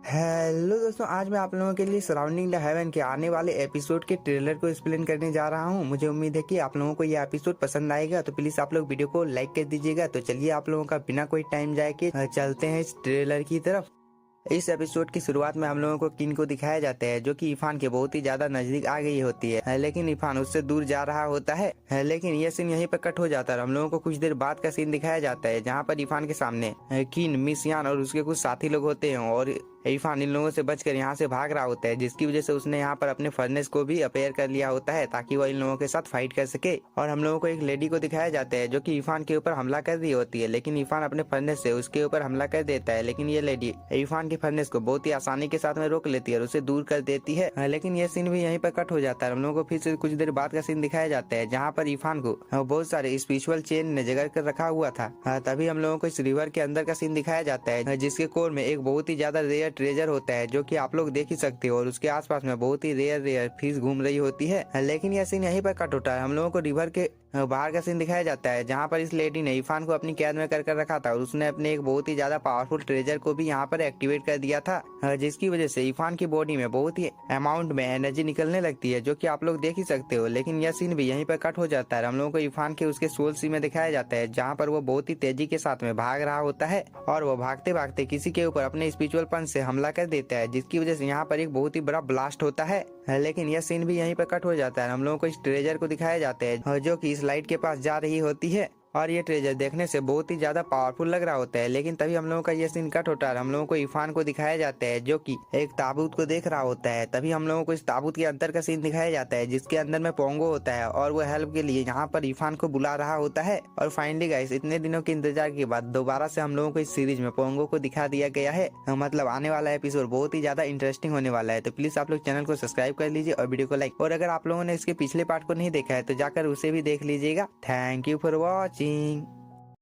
Hello दोस्तों, आज मैं आप लोगों के लिए सराउंडिंग द हेवन के आने वाले एपिसोड के ट्रेलर को एक्सप्लेन करने जा रहा हूं। मुझे उम्मीद है कि आप लोगों को यह एपिसोड पसंद आएगा, तो प्लीज आप लोग वीडियो को लाइक कर दीजिएगा। तो चलिए आप लोगों का बिना कोई टाइम जाए के चलते हैं इस ट्रेलर की तरफ। इस एपिसोड की शुरुआत में हम लोगों को किन को दिखाया जाता है, जो कि इरफान के बहुत ही ज्यादा नजदीक आ गई होती है, लेकिन इरफान उससे दूर जा रहा होता है। लेकिन यह सीन यहीं पर कट हो जाता है। हम लोगों को कुछ देर बाद का सीन दिखाया जाता है, जहाँ पर इरफान के सामने किन, मिस यान और उसके कुछ साथी लोग होते हैं, और इरफान इन लोगों से बचकर यहाँ से भाग रहा होता है, जिसकी वजह से उसने यहाँ पर अपने फर्नेस को भी अपेयर कर लिया होता है, ताकि वह इन लोगों के साथ फाइट कर सके। और हम लोगों को एक लेडी को दिखाया जाता है, जो कि इरफान के ऊपर हमला कर रही होती है, लेकिन इरफान अपने फर्नेस से उसके ऊपर हमला कर देता है। लेकिन ये लेडी इरफान के फर्नेस को बहुत ही आसानी के साथ में रोक लेती है और उसे दूर कर देती है। लेकिन यह सीन भी यहीं पर कट हो जाता है। हम लोगों को फिर से कुछ देर बाद का सीन दिखाया जाता है, जहाँ पर इरफान को बहुत सारे स्पिरिचुअल चेन ने जगह कर रखा हुआ था। तभी हम लोगों को इस रिवर के अंदर का सीन दिखाया जाता है, जिसके कोर में एक बहुत ही ज्यादा रेयर ट्रेजर होता है, जो कि आप लोग देख ही सकते हो, और उसके आसपास में बहुत ही रेयर फिश घूम रही होती है। लेकिन यह सीन यहीं पर कट होता है। हम लोगों को रिवर के बाहर का सीन दिखाया जाता है, जहाँ पर इस लेडी ने इरफान को अपनी कैद में कर रखा था, और उसने अपने एक बहुत ही ज्यादा पावरफुल ट्रेजर को भी यहाँ पर एक्टिवेट कर दिया था, जिसकी वजह से इरफान की बॉडी में बहुत ही अमाउंट में एनर्जी निकलने लगती है, जो कि आप लोग देख ही सकते हो। लेकिन यह सीन भी यहीं पर कट हो जाता है। हम लोगों को इरफान के उसके सोल सी में दिखाया जाता है, जहाँ पर वो बहुत ही तेजी के साथ में भाग रहा होता है, और वो भागते भागते किसी के ऊपर अपने स्पिरिचुअल पंच से हमला कर देता है, जिसकी वजह से यहाँ पर एक बहुत ही बड़ा ब्लास्ट होता है। लेकिन यह सीन भी यहीं पर कट हो जाता है। हम लोगों को इस ट्रेजर को दिखाया जाता है, जो कि इस लाइट के पास जा रही होती है, और ये ट्रेजर देखने से बहुत ही ज्यादा पावरफुल लग रहा होता है। लेकिन तभी हम लोगों का ये सीन कट होता है। हम लोगों को इरफान को दिखाया जाता है, जो कि एक ताबूत को देख रहा होता है। तभी हम लोगों को इस ताबूत के अंदर का सीन दिखाया जाता है, जिसके अंदर में पोंगो होता है, और वो हेल्प के लिए यहाँ पर इरफान को बुला रहा होता है। और फाइनली गाइस, इतने दिनों के इंतजार के बाद दोबारा से हम लोगों को इस सीरीज में पोंगो को दिखा दिया गया है। मतलब आने वाला एपिसोड बहुत ही ज्यादा इंटरेस्टिंग होने वाला है। तो प्लीज आप लोग चैनल को सब्सक्राइब कर लीजिए और वीडियो को लाइक, और अगर आप लोगों ने इसके पिछले पार्ट को नहीं देखा है तो जाकर उसे भी देख लीजिएगा। Thank you for watching.